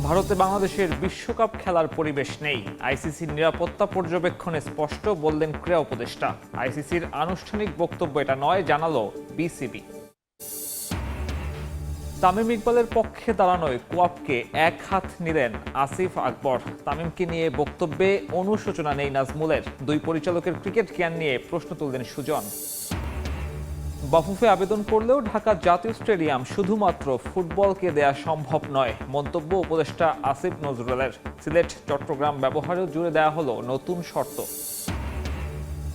ভারতে বাংলাদেশের বিশ্বকাপ খেলার পরিবেশ নেই। আইসিসির নিরাপত্তা পর্যবেক্ষণে স্পষ্ট বললেন ক্রীড়া উপদেষ্টা। আইসিসির আনুষ্ঠানিক বক্তব্য এটা নয়, জানালো বিসিবি। তামিম ইকবালের পক্ষে দাঁড়ানোয় কোয়াপকে এক হাত নিলেন আসিফ আকবর। তামিমকে নিয়ে বক্তব্যে অনুশোচনা নেই নাজমুলের। দুই পরিচালকের ক্রিকেট জ্ঞান নিয়ে প্রশ্ন তুললেন সুজন। বাফুফে আবেদন করলেও ঢাকা জাতীয় স্টেডিয়াম শুধুমাত্র ফুটবলকে দেয়া সম্ভব নয়, মন্তব্য উপদেষ্টা আসিফ নজরুলের। সিলেট চট্টগ্রাম ব্যবহারেও জুড়ে দেওয়া হলো নতুন শর্ত।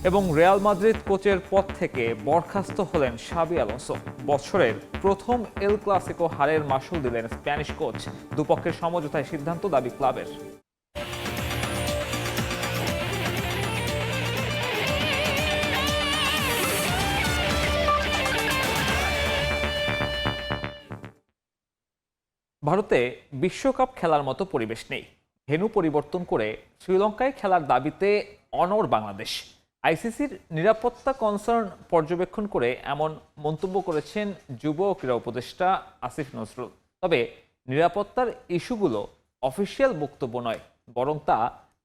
এবং রিয়াল মাদ্রিদ কোচের পদ থেকে বরখাস্ত হলেন শাবি আলোনসো। বছরের প্রথম এল ক্লাসিকো হারের মাসুল দিলেন স্প্যানিশ কোচ। দুপক্ষের সমঝোতায় সিদ্ধান্ত, দাবি ক্লাবের। ভারতে বিশ্বকাপ খেলার মতো পরিবেশ নেই। ভেন্যু পরিবর্তন করে শ্রীলঙ্কায় খেলার দাবিতে অনড় বাংলাদেশ। আইসিসির নিরাপত্তা কনসার্ন পর্যবেক্ষণ করে এমন মন্তব্য করেছেন যুব ও ক্রীড়া উপদেষ্টা আসিফ নজরুল। তবে নিরাপত্তার ইস্যুগুলো অফিসিয়াল বক্তব্য নয়, বরং তা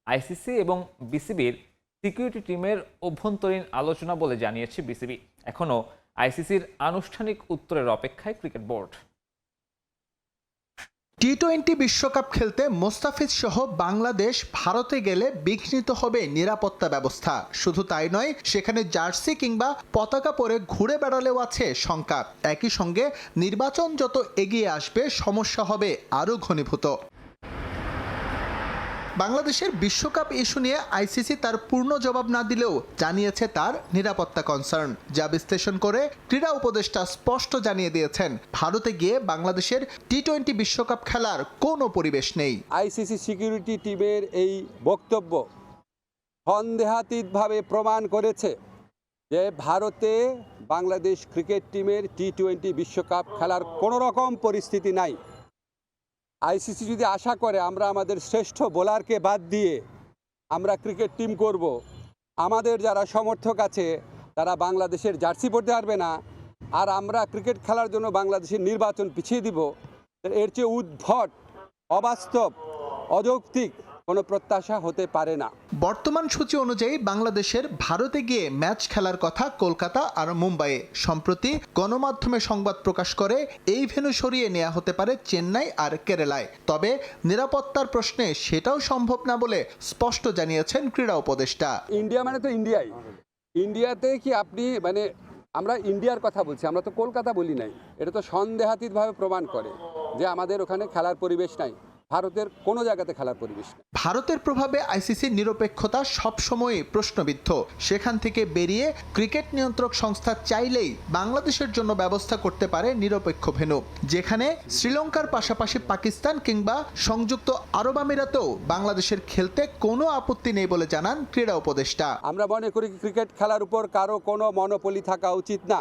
আইসিসি এবং বিসিবির সিকিউরিটি টিমের অভ্যন্তরীণ আলোচনা বলে জানিয়েছে বিসিবি। এখনও আইসিসির আনুষ্ঠানিক উত্তরের অপেক্ষায় ক্রিকেট বোর্ড। টি-20 বিশ্বকাপ খেলতে মোস্তাফিজ সহ বাংলাদেশ ভারতে গেলে বিঘ্নিত হবে নিরাপত্তা ব্যবস্থা। শুধু তাই নয়, সেখানে জার্সি কিংবা পতাকা পরে ঘুরে বেড়ালেও আছে শঙ্কা। একই সঙ্গে নির্বাচন যত এগিয়ে আসবে, সমস্যা হবে আরও ঘনীভূত। বাংলাদেশের বিশ্বকাপ ইস্যু নিয়ে আইসিসি তার পূর্ণ জবাব না দিলেও জানিয়েছে তার নিরাপত্তা কনসার্ন, যা বিশ্লেষণ করে ক্রীড়া উপদেষ্টা স্পষ্ট জানিয়ে দিয়েছেন ভারতে গিয়ে বাংলাদেশের টি-20 বিশ্বকাপ খেলার কোনো পরিবেশ নেই। আইসিসি সিকিউরিটি টিমের এই বক্তব্য সন্দেহাতীতভাবে প্রমাণ করেছে যে ভারতে বাংলাদেশ ক্রিকেট টিমের টি-20 বিশ্বকাপ খেলার কোনো রকম পরিস্থিতি নাই। আইসিসি যদি আশা করে আমরা আমাদের শ্রেষ্ঠ বোলারকে বাদ দিয়ে আমরা ক্রিকেট টিম করব, আমাদের যারা সমর্থক আছে তারা বাংলাদেশের জার্সি পরতে পারবে না, আর আমরা ক্রিকেট খেলার জন্য বাংলাদেশের নির্বাচন পিছিয়ে দিব, এর চেয়ে উদ্ভট, অবাস্তব, অযৌক্তিক কোনো প্রত্যাশা হতে পারে না। বর্তমান সূচি অনুযায়ী বাংলাদেশের ভারতে গিয়ে ম্যাচ খেলার কথা কলকাতা আর মুম্বাইয়ে। সম্প্রতি গণমাধ্যমে সংবাদ প্রকাশ করে এই ভেন্যু সরিয়ে নেওয়া হতে পারে চেন্নাই আর কেরালায়। তবে নিরাপত্তার প্রশ্নে সেটাও সম্ভব না বলে স্পষ্ট জানিয়েছেন ক্রীড়া উপদেষ্টা। ইন্ডিয়া মানে তো ইন্ডিয়াই। ইন্ডিয়াতে কি আপনি আমরা ইন্ডিয়ার কথা বলছি, আমরা তো কলকাতা বলি নাই। এটা তো সন্দেহাতীতভাবে প্রমাণ করে যে আমাদের ওখানে খেলার পরিবেশ নাই। ভারতের কোনো জায়গাতে খেলার পরিবেশ নেই। ভারতের প্রভাবে আইসিসির নিরপেক্ষতা সবসময়ই প্রশ্নবিদ্ধ। সেখান থেকে বেরিয়ে ক্রিকেট নিয়ন্ত্রক সংস্থা চাইলেই বাংলাদেশের জন্য ব্যবস্থা করতে পারে নিরপেক্ষ ভেন্যু, যেখানে শ্রীলঙ্কার পাশাপাশি পাকিস্তান কিংবা সংযুক্ত আরব আমিরাতেও বাংলাদেশের খেলতে কোনো আপত্তি নেই বলে জানান ক্রীড়া উপদেষ্টা। আমরা মনে করি ক্রিকেট খেলার উপর কারো কোনো মনোপলি থাকা উচিত না।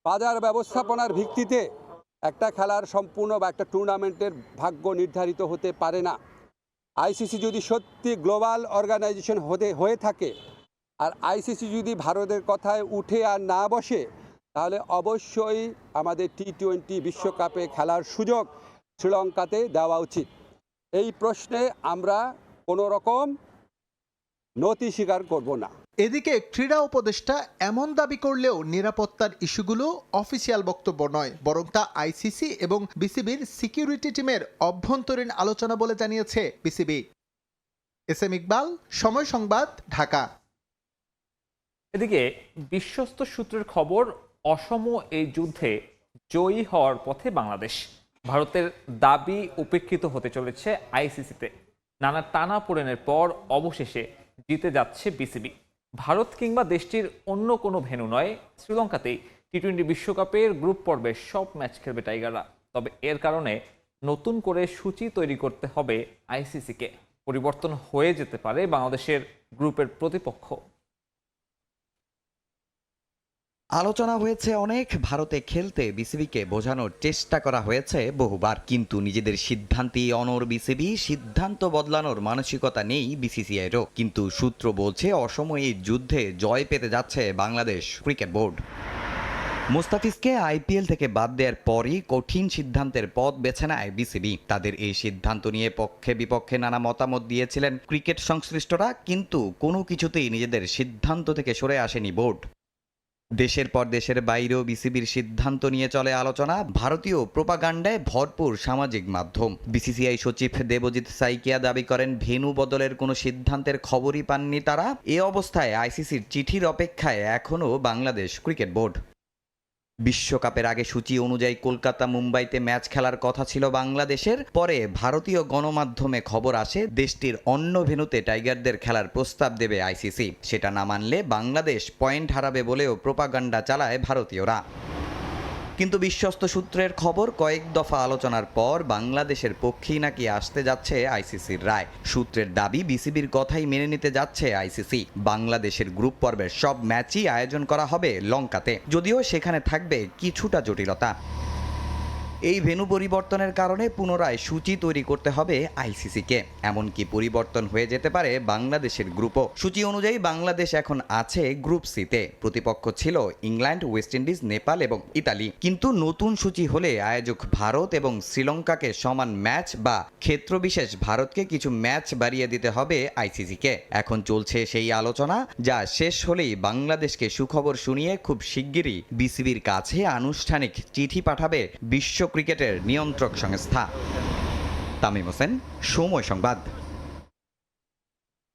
বাজার ব্যবস্থাপনার ভিত্তিতে একটা খেলার সম্পূর্ণ বা একটা টুর্নামেন্টের ভাগ্য নির্ধারিত হতে পারে না। আইসিসি যদি সত্যি গ্লোবাল অর্গানাইজেশন হয়ে থাকে, আর আইসিসি যদি ভারতের কথায় উঠে আর না বসে, তাহলে অবশ্যই আমাদের টি-20 বিশ্বকাপে খেলার সুযোগ শ্রীলঙ্কাতে দেওয়া উচিত। এই প্রশ্নে আমরা কোনো রকম নতি স্বীকার করব না। এদিকে ক্রীড়া উপদেষ্টা এমন দাবি করলেও নিরাপত্তার ইস্যুগুলো অফিসিয়াল বক্তব্য নয়, বরং তা আইসিসি এবং বিসিবির সিকিউরিটি টিমের অভ্যন্তরীণ আলোচনা বলে জানিয়েছে বিসিবি। এস এম ইকবাল, সময় সংবাদ, ঢাকা। এদিকে বিশ্বস্ত সূত্রের খবর, অসম এই যুদ্ধে জয়ী হওয়ার পথে বাংলাদেশ। ভারতের দাবি উপেক্ষিত হতে চলেছে আইসিসিতে। নানা টানাপোড়েনের পর অবশেষে জিতে যাচ্ছে বিসিবি। ভারত কিংবা দেশটির অন্য কোনো ভেন্যু নয়, শ্রীলঙ্কাতেই টি-20 বিশ্বকাপের গ্রুপ পর্বে সব ম্যাচ খেলবে টাইগাররা। তবে এর কারণে নতুন করে সূচি তৈরি করতে হবে আইসিসিকে। পরিবর্তন হয়ে যেতে পারে বাংলাদেশের গ্রুপের প্রতিপক্ষ। আলোচনা হয়েছে অনেক, ভারতে খেলতে বিসিবিকে বোঝানোর চেষ্টা করা হয়েছে বহুবার, কিন্তু নিজেদের সিদ্ধান্তেই অনড় বিসিবি। সিদ্ধান্ত বদলানোর মানসিকতা নেই বিসিসিআইয়েরও। কিন্তু সূত্র বলছে অসময়ে যুদ্ধে জয় পেতে যাচ্ছে বাংলাদেশ ক্রিকেট বোর্ড। মুস্তাফিজকে আইপিএল থেকে বাদ দেওয়ার পরই কঠিন সিদ্ধান্তের পথ বেছে নেয় বিসিবি। তাদের এই সিদ্ধান্ত নিয়ে পক্ষে বিপক্ষে নানা মতামত দিয়েছিলেন ক্রিকেট সংশ্লিষ্টরা, কিন্তু কোনো কিছুতেই নিজেদের সিদ্ধান্ত থেকে সরে আসেনি বোর্ড। দেশের পর দেশের বাইরেও বিসিবির সিদ্ধান্ত নিয়ে চলে আলোচনা। ভারতীয় প্রোপাগান্ডায় ভরপুর সামাজিক মাধ্যম। বিসিসিআই সচিব দেবজিৎ সাইকিয়া দাবি করেন ভেন্যু বদলের কোনো সিদ্ধান্তের খবরই পাননি তারা। এ অবস্থায় আইসিসির চিঠির অপেক্ষায় এখনও বাংলাদেশ ক্রিকেট বোর্ড। বিশ্বকাপের আগে সূচি অনুযায়ী কলকাতা মুম্বাইতে ম্যাচ খেলার কথা ছিল বাংলাদেশের। পরে ভারতীয় গণমাধ্যমে খবর আসে দেশটির অন্য ভেন্যুতে টাইগারদের খেলার প্রস্তাব দেবে আইসিসি। সেটা না মানলে বাংলাদেশ পয়েন্ট হারাবে বলেও প্রোপাগান্ডা চালায় ভারতীয়রা। কিন্তু বিশ্বস্ত সূত্রের খবর, কয়েক দফা আলোচনার পর বাংলাদেশের পক্ষেই নাকি আসতে যাচ্ছে আইসিসির রায়। সূত্রের দাবি বিসিবির কথাই মেনে নিতে যাচ্ছে আইসিসি। বাংলাদেশের গ্রুপ পর্বের সব ম্যাচই আয়োজন করা হবে লঙ্কাতে, যদিও সেখানে থাকবে কিছুটা জটিলতা। এই ভেন্যু পরিবর্তনের কারণে পুনরায় সূচি তৈরি করতে হবে আইসিসিকে। এমনকি পরিবর্তন হয়ে যেতে পারে বাংলাদেশের গ্রুপও। সূচি অনুযায়ী বাংলাদেশ এখন আছে গ্রুপ সিতে। প্রতিপক্ষ ছিল ইংল্যান্ড, ওয়েস্ট ইন্ডিজ, নেপাল এবং ইতালি। কিন্তু নতুন সূচি হলে আয়োজক ভারত এবং শ্রীলঙ্কাকে সমান ম্যাচ বা ক্ষেত্রবিশেষ ভারতকে কিছু ম্যাচ বাড়িয়ে দিতে হবে আইসিসিকে। এখন চলছে সেই আলোচনা, যা শেষ হলেই বাংলাদেশকে সুখবর শুনিয়ে খুব শিগগিরই বিসিবির কাছে আনুষ্ঠানিক চিঠি পাঠাবে বিশ্ব ক্রিকেটের নিয়ন্ত্রক সংস্থা। তামিম হোসেন, সময় সংবাদ।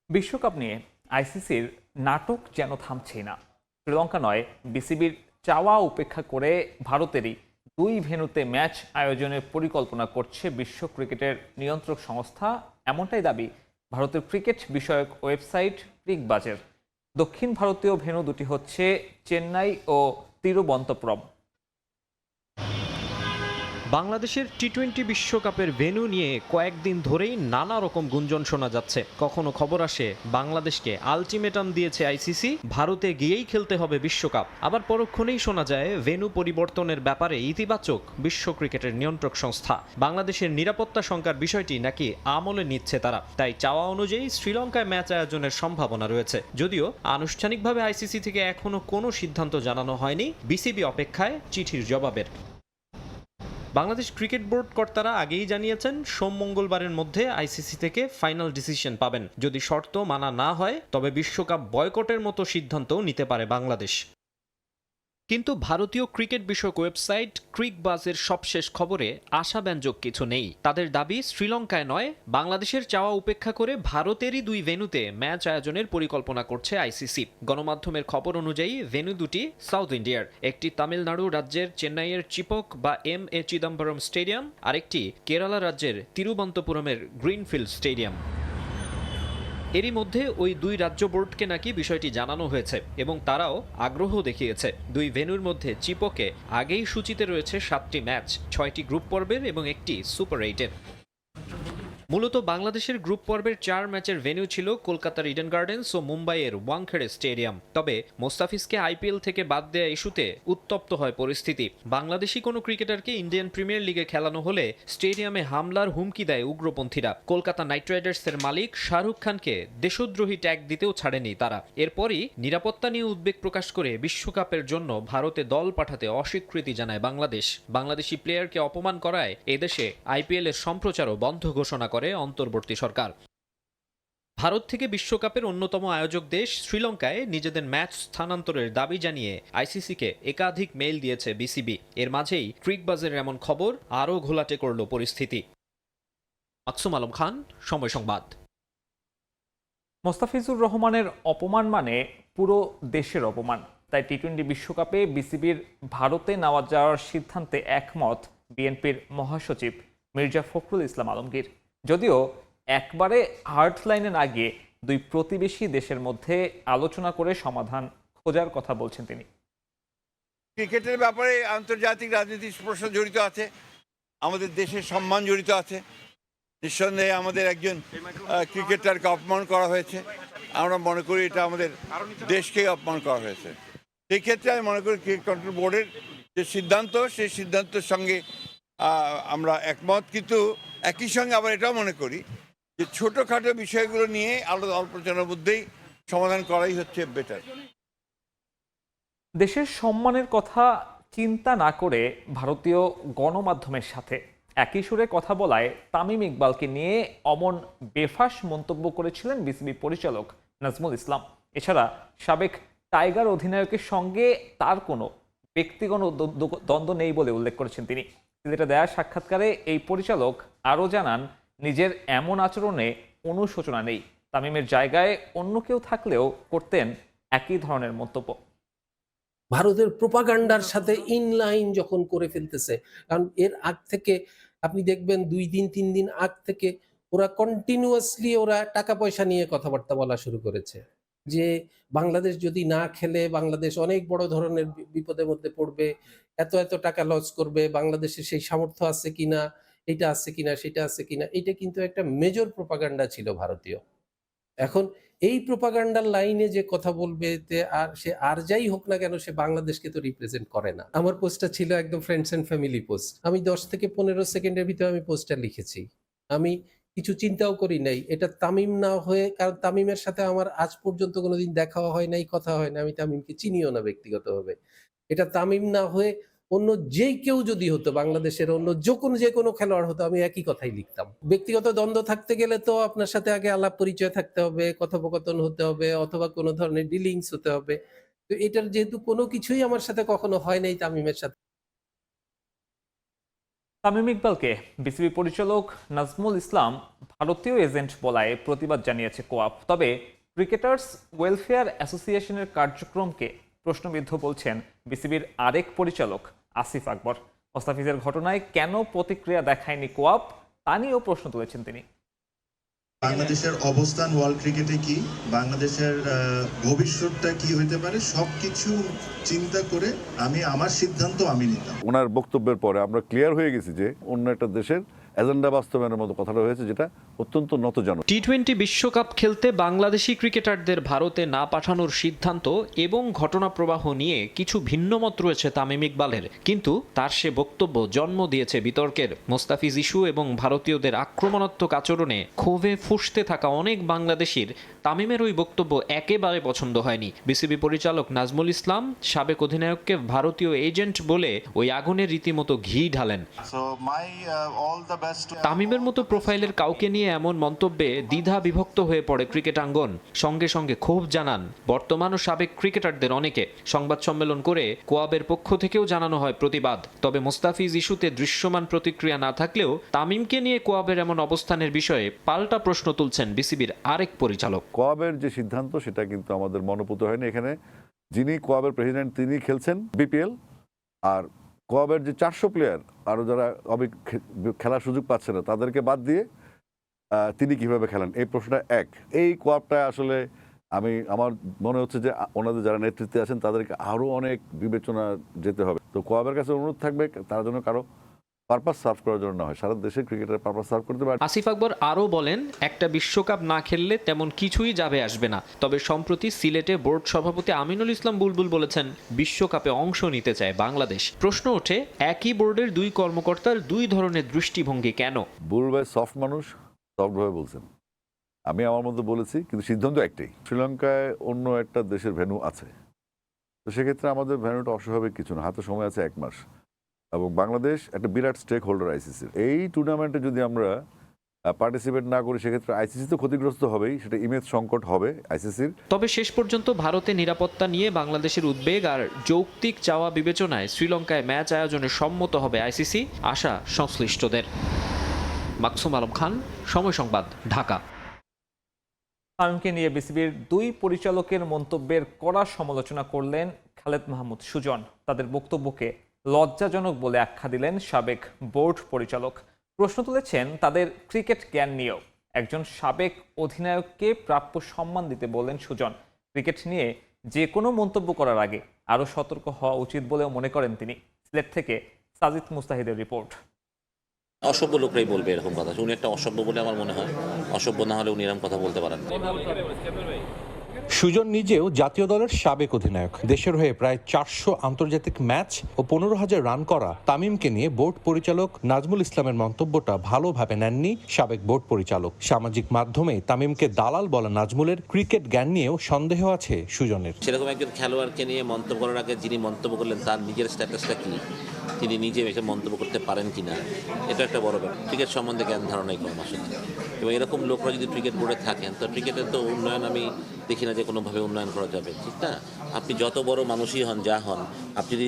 বিশ্বকাপ নিয়ে আইসিসির নাটক যেন থামছেই না। শ্রীলঙ্কা নয়, বিসিবির চাওয়া উপেক্ষা করে ভারতেরই দুই ভেন্যুতে ম্যাচ আয়োজনের পরিকল্পনা করছে বিশ্ব ক্রিকেটের নিয়ন্ত্রক সংস্থা। এমনটাই দাবি ভারতের ক্রিকেট বিষয়ক ওয়েবসাইট ক্রিকবাজের। দক্ষিণ ভারতীয় ভেন্যু দুটি হচ্ছে চেন্নাই ও তিরুবনন্তপুরম। বাংলাদেশের টি-20 বিশ্বকাপের ভেন্যু নিয়ে কয়েকদিন ধরেই নানা রকম গুঞ্জন শোনা যাচ্ছে। কখনো খবর আসে বাংলাদেশকে আলটিমেটাম দিয়েছে আইসিসি, ভারতে গিয়েই খেলতে হবে বিশ্বকাপ। আবার পরক্ষণেই শোনা যায় ভেন্যু পরিবর্তনের ব্যাপারে ইতিবাচক বিশ্ব ক্রিকেটের নিয়ন্ত্রক সংস্থা। বাংলাদেশের নিরাপত্তা শঙ্কার বিষয়টি নাকি আমলে নিচ্ছে তারা। তাই চাওয়া অনুযায়ী শ্রীলঙ্কায় ম্যাচ আয়োজনের সম্ভাবনা রয়েছে। যদিও আনুষ্ঠানিকভাবে আইসিসি থেকে এখনো কোনো সিদ্ধান্ত জানানো হয়নি। বিসিবি অপেক্ষায় চিঠির জবাবের। বাংলাদেশ ক্রিকেট বোর্ড কর্তারা আগেই জানিয়েছেন সোম মঙ্গলবারের মধ্যে আইসিসি থেকে ফাইনাল ডিসিশন পাবেন। যদি শর্ত মানা না হয় তবে বিশ্বকাপ বয়কটের মতো সিদ্ধান্তও নিতে পারে বাংলাদেশ। কিন্তু ভারতীয় ক্রিকেট বিষয়ক ওয়েবসাইট ক্রিকবাজের সবশেষ খবরে আশাব্যঞ্জক কিছু নেই। তাদের দাবি শ্রীলঙ্কায় নয়, বাংলাদেশের চাওয়া উপেক্ষা করে ভারতেরই দুই ভেন্যুতে ম্যাচ আয়োজনের পরিকল্পনা করছে আইসিসি। গণমাধ্যমের খবর অনুযায়ী ভেন্যু দুটি সাউথ ইন্ডিয়ার, একটি তামিলনাড়ু রাজ্যের চেন্নাইয়ের চিপক বা এম.এ. চিদম্বরম স্টেডিয়াম, আরেকটি কেরালা রাজ্যের তিরুবনন্তপুরমের গ্রিনফিল্ড স্টেডিয়াম। এরই মধ্যে ওই দুই রাজ্য বোর্ডকে নাকি বিষয়টি জানানো হয়েছে এবং তারাও আগ্রহ দেখিয়েছে। দুই ভেন্যুর মধ্যে চিপকে আগেই সূচিতে রয়েছে 7টি ম্যাচ, 6টি গ্রুপ পর্বের এবং একটি সুপার 8-এর। মূলত বাংলাদেশের গ্রুপ পর্বের 4 ম্যাচের ভেন্যু ছিল কলকাতার ইডেন গার্ডেন্স ও মুম্বাইয়ের ওয়াংখেড়ে স্টেডিয়াম। তবে মোস্তাফিজকে আইপিএল থেকে বাদ দেয়া ইস্যুতে উত্তপ্ত হয় পরিস্থিতি। বাংলাদেশি কোনো ক্রিকেটারকে ইন্ডিয়ান প্রিমিয়ার লিগে খেলানো হলে স্টেডিয়ামে হামলার হুমকি দেয় উগ্রপন্থীরা। কলকাতা নাইট রাইডার্সের মালিক শাহরুখ খানকে দেশদ্রোহী ট্যাগ দিতেও ছাড়েনি তারা। এরপরই নিরাপত্তা নিয়ে উদ্বেগ প্রকাশ করে বিশ্বকাপের জন্য ভারতে দল পাঠাতে অস্বীকৃতি জানায় বাংলাদেশ। বাংলাদেশি প্লেয়ারকে অপমান করায় এদেশে আইপিএল এর সম্প্রচারও বন্ধ ঘোষণা করে অন্তর্বর্তী সরকার। ভারত থেকে বিশ্বকাপের অন্যতম আয়োজক দেশ শ্রীলঙ্কায় নিজেদের ম্যাচ স্থানান্তরের দাবি জানিয়ে আইসিসিকে একাধিক মেইল দিয়েছে বিসিবি। এর মাঝেই ক্রিকবাজের এমন খবর আরও ঘোলাটে করল পরিস্থিতি। মাকসুম আলম খান, সময় সংবাদ। মোস্তাফিজুর রহমানের অপমান মানে পুরো দেশের অপমান। তাই টি-20 বিশ্বকাপে বিসিবির ভারতে নেওয়া যাওয়ার সিদ্ধান্তে একমত বিএনপির মহাসচিব মির্জা ফখরুল ইসলাম আলমগীর। যদিও একবারে হার্ড লাইনে না গিয়ে দুই প্রতিবেশী দেশের মধ্যে আলোচনা করে সমাধান খোঁজার কথা বলছেন তিনি। ক্রিকেটের ব্যাপারে আন্তর্জাতিক রাজনীতির প্রশ্ন জড়িত আছে, আমাদের দেশের সম্মান জড়িত আছে। নিঃসন্দেহে আমাদের একজন ক্রিকেটারকে অপমান করা হয়েছে। আমরা মনে করি এটা আমাদের দেশকেই অপমান করা হয়েছে। সেই ক্ষেত্রে আমি মনে করি ক্রিকেট কন্ট্রোল বোর্ডের যে সিদ্ধান্ত, সেই সিদ্ধান্তের সঙ্গে আমরা একমত। কিন্তু একই সঙ্গে আবার এটাও মনে করি যে ছোটোখাটো বিষয়গুলো নিয়ে আলোচনার মধ্যেই সমাধান করাই হচ্ছে বেটার। দেশের সম্মানের কথা চিন্তা না করে ভারতীয় গণমাধ্যমের সাথে একই সুরে কথা বলায় তামিম ইকবালকে নিয়ে অমন বেফাঁস মন্তব্য করেছিলেন বিসিবি পরিচালক নাজমুল ইসলাম। এছাড়া সাবেক টাইগার অধিনায়কের সঙ্গে তার কোনো ব্যক্তিগত দ্বন্দ্ব নেই বলে উল্লেখ করেছেন তিনি। সিলেটে দেয়া সাক্ষাৎকারে এই পরিচালক আরও জানান, নিজের এমন আচরণে অনুশোচনা নেই। তামিমের জায়গায় অন্য কেউ থাকলেও করতেন একই ধরনের মন্তব্য। ভারতের প্রোপাগান্ডার সাথে ইনলাইন যখন করে ফেলতেছে, কারণ এর আগ থেকে আপনি দেখবেন 2 দিন 3 দিন আগ থেকে ওরা কন্টিনিউয়াসলি ওরা টাকা পয়সা নিয়ে কথাবার্তা বলা শুরু করেছে যে বাংলাদেশ যদি না খেলে বাংলাদেশ অনেক বড় ধরনের বিপদের মধ্যে পড়বে, এত টাকা লস করবে, বাংলাদেশের সেই সামর্থ্য আছে কিনা, এটা আছে কিনা, সেটা আছে কিনা। এটা কিন্তু একটা মেজর প্রোপাগান্ডা ছিল ভারতীয়। এখন এই প্রোপাগান্ডার লাইনে যে কথা বলবে সে আর যাই হোক না কেন, সে বাংলাদেশকে তো রিপ্রেজেন্ট করে না। আমার পোস্টটা ছিল একদম ফ্রেন্ডস এন্ড ফ্যামিলি পোস্ট। আমি 10 থেকে 15 সেকেন্ডের ভিতরে আমি পোস্টটা লিখেছি। আমি কিছু চিন্তাও করি নাই এটা তামিম না হয়ে, কারণ তামিমের সাথে আমার আজ পর্যন্ত কোনোদিন দেখা হয় নাই, কথা হয় না, আমি তামিমকে চিনিও না ব্যক্তিগতভাবে। এটা তামিম না হয়ে অন্য যে কেউ যদি হতো, বাংলাদেশের অন্য যে কোনো খেলোয়াড় হতো, আমি একই কথাই লিখতাম। ব্যক্তিগত দ্বন্দ্ব থাকতে গেলে তো আপনার সাথে আগে আলাপ পরিচয় থাকতে হবে, কথোপকথন হতে হবে, অথবা কোনো ধরনের ডিলিংস হতে হবে। তো এটার যেহেতু কোনো কিছুই আমার সাথে কখনো হয় নাই তামিমের সাথে। তামিম ইকবালকে বিসিবি পরিচালক নাজমুল ইসলাম ভারতীয় এজেন্ট বলায় প্রতিবাদ জানিয়েছে কোয়াপ। তবে ক্রিকেটার্স ওয়েলফেয়ার অ্যাসোসিয়েশনের কার্যক্রমকে প্রশ্নবিদ্ধ বলছেন বিসিবির আরেক পরিচালক আসিফ আকবর। মোস্তাফিজের ঘটনায় কেন প্রতিক্রিয়া দেখায়নি কোয়াপ, তা নিয়েও প্রশ্ন তুলেছেন তিনি। বাংলাদেশের অবস্থান ওয়ার্ল্ড ক্রিকেটে কি, বাংলাদেশের ভবিষ্যৎটা কি হইতে পারে, সবকিছু চিন্তা করে আমি আমার সিদ্ধান্ত আমি নিতাম। ওনার বক্তব্যের পরে আমরা ক্লিয়ার হয়ে গেছি যে অন্য একটা দেশের এজেন্ডা বাস্তবায়নের মতো কথাটা হয়েছে, যেটা অত্যন্ত নতজানক। টি-20 বিশ্বকাপ খেলতে বাংলাদেশি ক্রিকেটারদের ভারতে না পাঠানোর সিদ্ধান্ত এবং ঘটনা প্রবাহ নিয়ে কিছু ভিন্নমত রয়েছে তামিম ইকবালের, কিন্তু তার সে বক্তব্য জন্ম দিয়েছে বিতর্কের। মোস্তাফিজ ইস্যু এবং ভারতীয়দের আক্রমণাত্মক আচরণে ক্ষোভে ফুঁসতে থাকা অনেক বাংলাদেশির তামিমের ওই বক্তব্য একেবারে পছন্দ হয়নি। বিসিবি পরিচালক নাজমুল ইসলাম সাবেক অধিনায়ককে ভারতীয় এজেন্ট বলে ওই আগুনের রীতিমতো ঘি ঢালেন। তামিমের মতো প্রোফাইলের কাউকে নিয়ে এমন মন্তব্যে দ্বিধা বিভক্ত হয়ে পড়ে ক্রিকেট আঙ্গন। সঙ্গে সঙ্গে ক্ষোভ জানান বর্তমান ও সাবেক ক্রিকেটারদের অনেকে। সংবাদ সম্মেলন করে কোয়াবের পক্ষ থেকেও জানানো হয় প্রতিবাদ। তবে মোস্তাফিজ ইস্যুতে দৃশ্যমান প্রতিক্রিয়া না থাকলেও তামিমকে নিয়ে কোয়াবের এমন অবস্থানের বিষয়ে পাল্টা প্রশ্ন তুলছেন বিসিবির আরেক পরিচালক। কোয়াবের যে সিদ্ধান্ত সেটা কিন্তু আমাদের মনোপুত হয়নি। এখানে যিনি কোয়াবের প্রেসিডেন্ট তিনি খেলছেন বিপিএল, আর কোয়াবের যে 400 প্লেয়ার আরও যারা খেলার সুযোগ পাচ্ছে না তাদেরকে বাদ দিয়ে তিনি কিভাবে খেলেন, এই প্রশ্নটা এক। এই কোয়াবটা আসলে আমার মনে হচ্ছে যে ওনাদের যারা নেতৃত্বে আছেন তাদেরকে আরও অনেক বিবেচনা যেতে হবে। তো কোয়াবের কাছে অনুরোধ থাকবে তারা যেন কারো পারপাস সার্ভ করার জন্য না হয়, সারা দেশের ক্রিকেটের পারপাস সার্ভ করতে পারে। আসিফ আকবর আরও বলেন, একটা বিশ্বকাপ না খেললে তেমন কিছুই যাবে আসবে না। তবে সম্প্রতি সিলেটে বোর্ড সভাপতি আমিনুল ইসলাম বুলবুল বলেছেন বিশ্বকাপে অংশ নিতে চায় বাংলাদেশ। প্রশ্ন ওঠে, একই বোর্ডের 2 কর্মকর্তার 2 ধরনের দৃষ্টিভঙ্গি কেন? বুলবুল ভাই সফট মানুষ, সফটভাবে বলছেন। আমি আমার মধ্যে বলেছি, কিন্তু সিদ্ধান্ত একটাই। শ্রীলঙ্কায় অন্য একটা দেশের ভেন্যু আছে, তো সেক্ষেত্রে আমাদের ভেন্যুটা অস্বাভাবিক কিছু না, হাতে সময় আছে 1 মাস। এবং বাংলাদেশ একটা বিরাট স্টেক হোল্ডার আইসিসির। এই টুর্নামেন্টে যদি আমরা পার্টিসিপেট না করি সেক্ষেত্রে আইসিসি তো ক্ষতিগ্রস্ত হবেই, সেটা ইমেজ সংকট হবে আইসিসির। তবে শেষ পর্যন্ত ভারতের নিরাপত্তা নিয়ে বাংলাদেশের উদ্বেগ আর যৌক্তিক চাওয়া বিবেচনায় শ্রীলঙ্কায় ম্যাচ আয়োজনে সম্মত হবে আইসিসি, আশা সংশ্লিষ্টদের। মাকসুম আলম খান, সময় সংবাদ, ঢাকা। তামিমকে নিয়ে বিসিবির 2 পরিচালকের মন্তব্যের কড়া সমালোচনা করলেন খালেদ মাহমুদ সুজন। তাদের বক্তব্যকে লজ্জাজনক বলে আখ্যা দিলেন সাবেক বোর্ড পরিচালক। প্রশ্ন তুলেছেন তাদের ক্রিকেট জ্ঞান নিয়েও। একজন সাবেক অধিনায়ককে প্রাপ্য সম্মান দিতে বললেন সুজন। ক্রিকেট নিয়ে যে কোনো মন্তব্য করার আগে আরও সতর্ক হওয়া উচিত বলেও মনে করেন তিনি। সিলেট থেকে সাজিদ মুস্তাহিদের রিপোর্ট। অসভ্য লোকরাই বলবে এরকম কথা। উনি একটা অসভ্য বলে আমার মনে হয়। অসভ্য না হলে উনি এরকম কথা বলতে পারেন। সুজন নিজেও জাতীয় দলের সাবেক অধিনায়ক। দেশের হয়ে প্রায় 400 আন্তর্জাতিক ম্যাচ ও 15,000 রান করা তামিমকে নিয়ে বোর্ড পরিচালক নাজমুল ইসলামের মন্তব্যটা ভালোভাবে নেননি সাবেক বোর্ড পরিচালক। সামাজিক মাধ্যমে তামিমকে দালাল বলা নাজমুলের ক্রিকেট জ্ঞান নিয়েও সন্দেহ আছে সুজনের। সেরকম একজন খেলোয়াড়কে নিয়ে মন্তব্য করার আগে যিনি মন্তব্য করলেন তার নিজের স্ট্যাটাসটা কি, তিনি নিজে এসে মন্তব্য করতে পারেন কিনা, এটা একটা বড় ব্যাপার। ক্রিকেট সম্বন্ধে জ্ঞান ধারণাই কম আসলে। এবং এরকম লোকরা যদি ক্রিকেট বোর্ডে থাকেন তো ক্রিকেটের তো উন্নয়ন আমি দেখি না যে কোনোভাবে উন্নয়ন করা যাবে, ঠিক না? আপনি যত বড় মানুষই হন, যা হন, আপনি যদি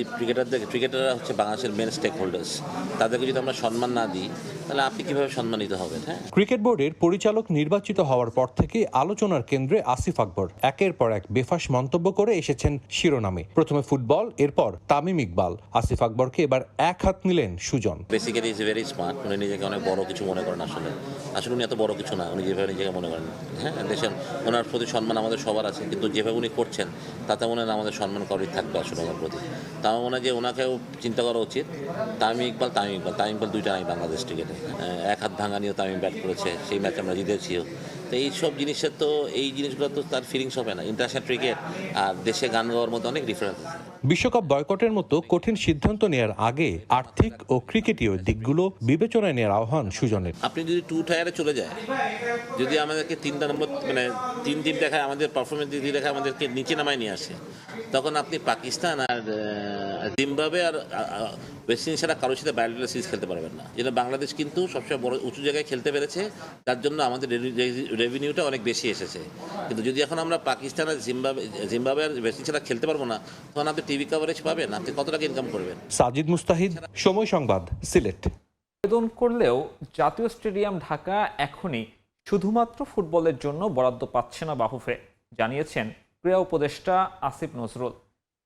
ক্রিকেটাররা হচ্ছে বাংলাদেশের মেন স্টেক হোল্ডার্স, তাদেরকে যদি আমরা সম্মান না দিই তাহলে আপনি কিভাবে সম্মানিত হবেন? হ্যাঁ, ক্রিকেট বোর্ডের পরিচালক নির্বাচিত হওয়ার পর থেকে আলোচনার কেন্দ্রে আসিফ আকবর একের পর এক বেফাঁস মন্তব্য করে এসেছেন শিরোনামে। প্রথমে ফুটবল, এরপর তামিম ইকবাল। আসিফ আকবরকে এবার এক হাত নিলেন Sujan. Basically is very smart. উনি নিজেকে অনেক বড় কিছু মনে করেন। আসলে উনি এত বড় কিছু না, উনি যেভাবে নিজেকে মনে করেন। হ্যাঁ, দেশের ওনার প্রতি সম্মান আমাদের সবার আছে, কিন্তু যেভাবে উনি করছেন তাতে মনে হয় আমাদের সম্মান করেই থাকবে আসলে ওনার প্রতি। তাও মনে হয় যে ওনাকেও চিন্তা করা উচিত। তামিম ইকবাল দুইটা নাই বাংলাদেশ ক্রিকেটে। এক হাত ভাঙা নিয়েও তামিম ব্যাট করেছে, সেই ম্যাচ আমরা জিতেছিও। তো এইসব জিনিসের তো এই জিনিসগুলো তো তার ফিলিংস হবে না। ইন্টারন্যাশনাল ক্রিকেট আর দেশে গান গাওয়ার মধ্যে অনেক ডিফারেন্স আছে। বিশ্বকাপ বয়কটের মতো কঠিন সিদ্ধান্ত নেওয়ার আগে আর্থিক ও ক্রিকেটীয় দিকগুলো বিবেচনায় নেওয়ার আহ্বান সুজনের। আপনি যদি 2 টায়ারে চলে যায়, যদি আমাদেরকে 3টা নম্বর মানে 3 টিম দেখায়, আমাদের পারফরমেন্স দিয়ে দেখায়, আমাদেরকে নিচে নামায় নিয়ে আসে, তখন আপনি পাকিস্তান আর জিম্বাবুয়ে আর ওয়েস্ট ইন্ডিজ ছাড়া কারোর সাথে বায়োলেটারাল সিরিজ খেলতে পারবেন না। যেটা বাংলাদেশ কিন্তু সবসময় বড় উঁচু জায়গায় খেলতে পেরেছে, তার জন্য আমাদের রেভিনিউটা অনেক বেশি এসেছে। কিন্তু যদি এখন আমরা পাকিস্তান আর জিম্বাবুয়ে আর ওয়েস্ট ইন্ডিজ ছাড়া খেলতে পারবো না, তখন আপনি টিভি কভারেজ পাবেন, আপনি কত টাকা ইনকাম করবেন? সাজিদ মুস্তাহিদ, সময় সংবাদ, সিলেট। আবেদন করলেও জাতীয় স্টেডিয়াম ঢাকা এখনই শুধুমাত্র ফুটবলের জন্য বরাদ্দ পাচ্ছে না বাফুফে, জানিয়েছেন ক্রীড়া উপদেষ্টা আসিফ নজরুল।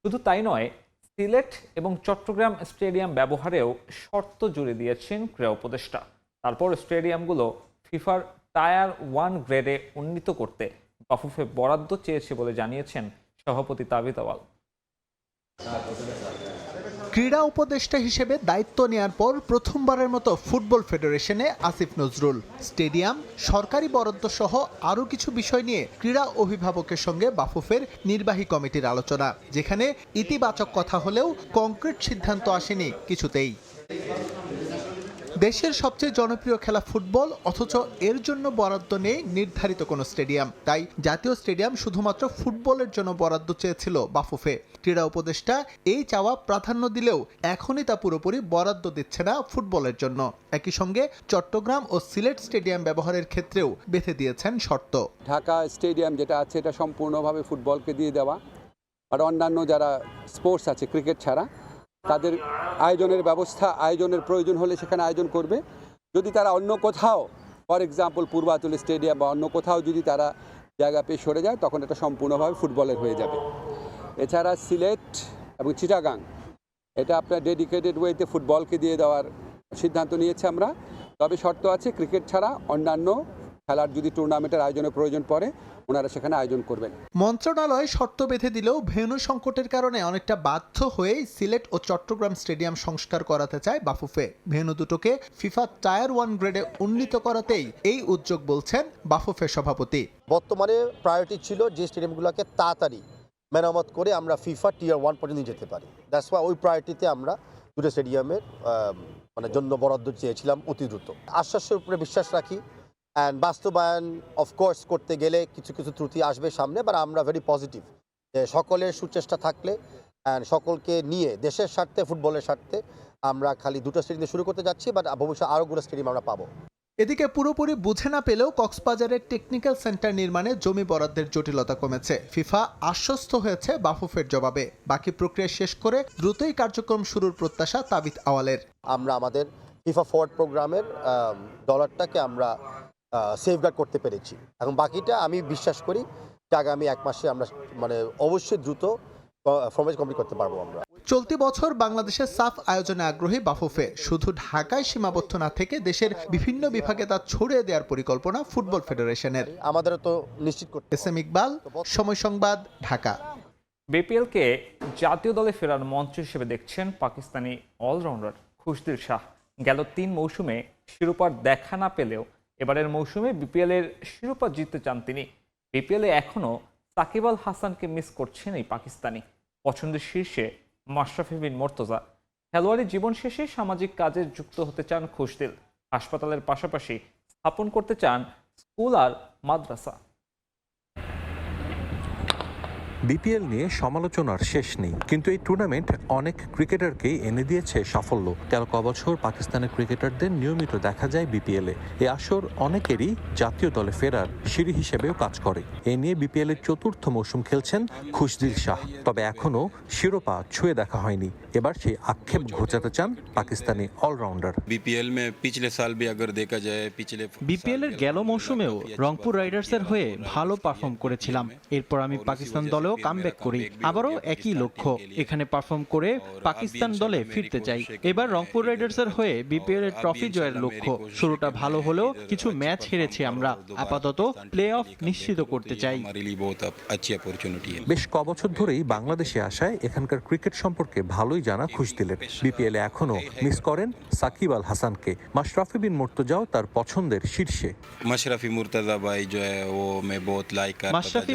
শুধু তাই নয়, সিলেট এবং চট্টগ্রাম স্টেডিয়াম ব্যবহারেও শর্ত জুড়ে দিয়েছেন ক্রীড়া উপদেষ্টা। তারপর স্টেডিয়ামগুলো ফিফার টায়ার 1 গ্রেডে উন্নীত করতে বাফুফে বরাদ্দ চেয়েছে বলে জানিয়েছেন সভাপতি তাবিত আওয়াল। ক্রীড়া উপদেষ্টা হিসেবে দায়িত্ব নেওয়ার পর প্রথমবারের মতো ফুটবল ফেডারেশনে আসিফ নজরুল। স্টেডিয়াম, সরকারি বরাদ্দ সহ আরও কিছু বিষয় নিয়ে ক্রীড়া অভিভাবকের সঙ্গে বাফুফের নির্বাহী কমিটির আলোচনা, যেখানে ইতিবাচক কথা হলেও কংক্রিট সিদ্ধান্ত আসেনি কিছুতেই। দেশের সবচেয়ে জনপ্রিয় খেলা ফুটবল, অথচ এর জন্য বরাদ্দ নেই নির্ধারিত কোনো স্টেডিয়াম। তাই জাতীয় স্টেডিয়াম শুধুমাত্র ফুটবলের জন্য বরাদ্দ চেয়েছিল বাফুফে। ক্রীড়া উপদেষ্টা এই চাওয়া প্রাধান্য দিলেও এখনই তা পুরোপুরি বরাদ্দ দিচ্ছে না ফুটবলের জন্য। একই সঙ্গে চট্টগ্রাম ও সিলেট স্টেডিয়াম ব্যবহারের ক্ষেত্রেও বেঁধে দিয়েছেন শর্ত। ঢাকা স্টেডিয়াম যেটা আছে এটা সম্পূর্ণভাবে ফুটবলকে দিয়ে দেওয়া, আর অন্যান্য যারা স্পোর্টস আছে ক্রিকেট ছাড়া তাদের আয়োজনের প্রয়োজন হলে সেখানে আয়োজন করবে। যদি তারা অন্য কোথাও, ফর এক্সাম্পল পূর্বাঞ্চল স্টেডিয়াম বা অন্য কোথাও যদি তারা জায়গা পেয়ে সরে যায়, তখন এটা সম্পূর্ণভাবে ফুটবলের হয়ে যাবে। এছাড়া সিলেট এবং চিটাগাং এটা আপনার ডেডিকেটেড ওয়েতে ফুটবলকে দিয়ে দেওয়ার সিদ্ধান্ত নিয়েছে আমরা। তবে শর্ত আছে, ক্রিকেট ছাড়া অন্যান্য খেলার যদি টুর্নামেন্টের আয়োজনের প্রয়োজন পড়ে ওনারা সেখানে আয়োজন করবেন। মন্ত্রণালয় শর্ত বেঁধে দিলেও ভেন্যু সংকটের কারণে অনেকটা বাধ্য হয়েই সিলেট ও চট্টগ্রাম স্টেডিয়াম সংস্কার করাতে চায় বাফুফে। ভেন্যু দুটোকে ফিফা টায়ার 1 গ্রেডে উন্নীত করাতেই এই উদ্যোগ বলছেন বাফুফে সভাপতি। বর্তমানে প্রায়োরিটি ছিল যে স্টেডিয়ামগুলোকে তাড়াতাড়ি মেরামত করে আমরা ফিফা টিয়ার 1 পর্যন্ত নিয়ে যেতে পারি। দ্যাটস ওয়াই ওই প্রায়োরিটিতে আমরা দুটো স্টেডিয়ামের জন্য বরাদ্দ চেয়েছিলাম অতি দ্রুত। আশ্বাসের উপরে বিশ্বাস রাখি, অ্যান্ড বাস্তবায়ন অফকোর্স করতে গেলে কিছু কিছু ত্রুটি আসবে সামনে, বাট আমরা ভেরি পজিটিভ যে সকলের সুচেষ্টা থাকলে অ্যান্ড সকলকে নিয়ে দেশের স্বার্থে, ফুটবলের স্বার্থে আমরা খালি দুটো স্টেডিয়াম শুরু করতে যাচ্ছি, বাট ভবিষ্যতে আরোগুলো স্টেডিয়াম আমরা পাবো। এদিকে পুরোপুরি বুঝে না পেলেও কক্সবাজারের টেকনিক্যাল সেন্টার নির্মাণে জমি বরাদ্দের জটিলতা কমেছে। ফিফা আশ্বস্ত হয়েছে বাফুফের জবাবে। বাকি প্রক্রিয়া শেষ করে দ্রুতই কার্যক্রম শুরুর প্রত্যাশা তাবিত আওয়ালের। আমরা আমাদের ফিফা ফরওয়ার্ড প্রোগ্রামের ডলারটাকে আমরা সেফগার্ড করতে পেরেছি। এখন বাকিটা আমি বিশ্বাস করি যে আগামী 1 মাসে আমরা অবশ্যই দ্রুত ফরমেট কমপ্লিট করতে পারবো আমরা। চলতি বছর বাংলাদেশের সাফ আয়োজনে আগ্রহী বাফুফে। শুধু ঢাকায় সীমাবদ্ধ না থেকে দেশের বিভিন্ন বিভাগে তা ছড়িয়ে দেওয়ার পরিকল্পনা ফুটবল ফেডারেশনের। আমাদের তো নিশ্চিত করতে। এসএম ইকবাল, সময় সংবাদ, ঢাকা। বিপিএলকে জাতীয় দলে ফেরার মঞ্চ হিসেবে দেখছেন পাকিস্তানি অলরাউন্ডার খুশদিল শাহ। গেল 3 মৌসুমে শিরোপার দেখা না পেলেও এবারের মৌসুমে বিপিএলের শিরোপা জিততে চান তিনি। বিপিএলে এখনও সাকিব আল হাসানকে মিস করছেন এই পাকিস্তানি। পছন্দের শীর্ষে মাশরাফি বিন মুর্তজা। খেলোয়াড়ি জীবন শেষে সামাজিক কাজে যুক্ত হতে চান খুশদিল। হাসপাতালের পাশাপাশি স্থাপন করতে চান স্কুল আর মাদ্রাসা। বিপিএল নিয়ে সমালোচনার শেষ নেই, কিন্তু এই টুর্নামেন্ট অনেক ক্রিকেটারকেই এনে দিয়েছে সাফল্য। 13 বছর পাকিস্তানের ক্রিকেটারদের নিয়মিত দেখা যায় বিপিএলে। এ আসর অনেকেরই জাতীয় দলে ফেরার সিঁড়ি হিসেবেও কাজ করে। এ নিয়ে বিপিএল এর 4র্থ মৌসুম খেলছেন খুশদিল শাহ। তবে এখনও শিরোপা ছুঁয়ে দেখা হয়নি। এবার সেই আক্ষেপ ঘোচাতে চান পাকিস্তানি অলরাউন্ডার। বিপিএল এর গেল মৌসুমেও রংপুর রাইডার্সের হয়ে ভালো পারফর্ম করেছিলাম। এরপর আমি পাকিস্তান দলেও কামব্যাক করি। আবারও একই লক্ষ্য, এখানে পারফর্ম করে পাকিস্তান দলে ফিরতে চাই। এবার রংপুর রাইডার্সের হয়ে বিপিএল এর ট্রফি জয়ের লক্ষ্য। শুরুটা ভালো হলেও কিছু ম্যাচ হেরেছি আমরা। আপাতত প্লে অফ নিশ্চিত করতে চাই। বেশ কবছর ধরেই বাংলাদেশে আসায় এখানকার ক্রিকেট সম্পর্কে ভালোই জানা খুশদিলের। বিপিএল এ এখনো মিস করেন সাকিব আল হাসানকে। মাশরাফি বিন মুর্তজাও তার পছন্দের শীর্ষে। মাশরাফি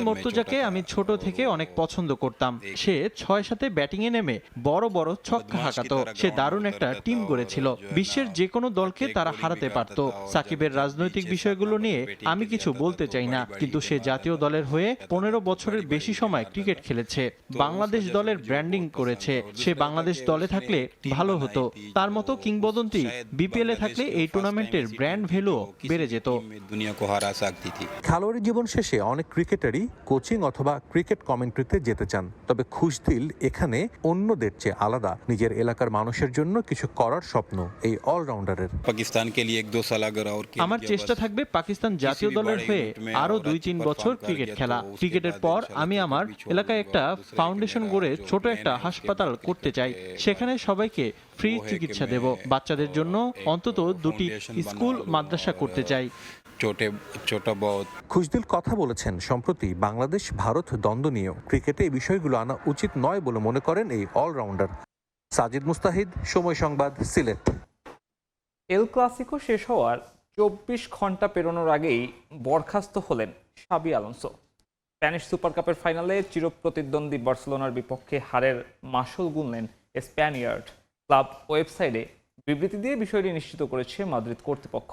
মুর্তজাকে আমি ছোট থেকে অনেক পছন্দ করতাম। সে 6-7 ব্যাটিং এ নেমে বড় বড় ছক্কা হাঁকাতো। সে দারুণ একটা টিম গড়েছিল। বিশ্বের যে কোনো দলকে তারা হারাতে পারত। সাকিবের রাজনৈতিক বিষয়গুলো নিয়ে আমি কিছু বলতে চাই না, কিন্তু সে জাতীয় দলের হয়ে 15 বছরের বেশি সময় ক্রিকেট খেলেছে। বাংলাদেশ দলের ব্র্যান্ডিং করেছে। সে বাংলাদেশ দলে থাকলে ভালো হতো। তার মতো কিংবদন্তি বিপিএল এ থাকলে এই টুর্নামেন্টের ব্র্যান্ড ভ্যালু বেড়ে যেত। খেলোয়াড়ি জীবন শেষে অনেক ক্রিকেটারই কোচিং অথবা ক্রিকেট কমেন্ট্রিতে যেতে চান। তবে খুশদিল এখানে অন্যদের চেয়ে আলাদা। নিজের এলাকার মানুষের জন্য কিছু করার স্বপ্ন এই অলরাউন্ডারের। আমার চেষ্টা থাকবে পাকিস্তান জাতীয় দলের হয়ে আরো 2-3 বছর ক্রিকেট খেলা। ক্রিকেটের পর আমি আমার এলাকায় একটা ফাউন্ডেশন গড়ে ছোট একটা হাসপাতাল করতে চাই। সেখানে সবাইকে ফ্রি চিকিৎসা দেব। বাচ্চাদের জন্য অন্তত 2টি স্কুল মাদ্রাসা করতে চাই। খুশদিল কথা বলেছেন সম্প্রতি বাংলাদেশ ভারত দ্বন্দ্ব নিয়েও। ক্রিকেটে এই বিষয়গুলো আনা উচিত নয় বলে মনে করেন এই অলরাউন্ডার। সাজিদ মুস্তাহিদ, সময় সংবাদ, সিলেট। এল ক্লাসিকো শেষ হওয়ার 24 ঘন্টা পেরোনোর আগেই বরখাস্ত হলেন শাবি আলোনসো। স্প্যানিশ সুপার কাপের ফাইনালে চিরপ্রতিদ্বন্দ্বী বার্সেলোনার বিপক্ষে হারের মাসুল গুনলেন স্প্যানিয়ার্ড। ক্লাব ওয়েবসাইটে বিবৃতি দিয়ে বিষয়টি নিশ্চিত করেছে মাদ্রিদ কর্তৃপক্ষ।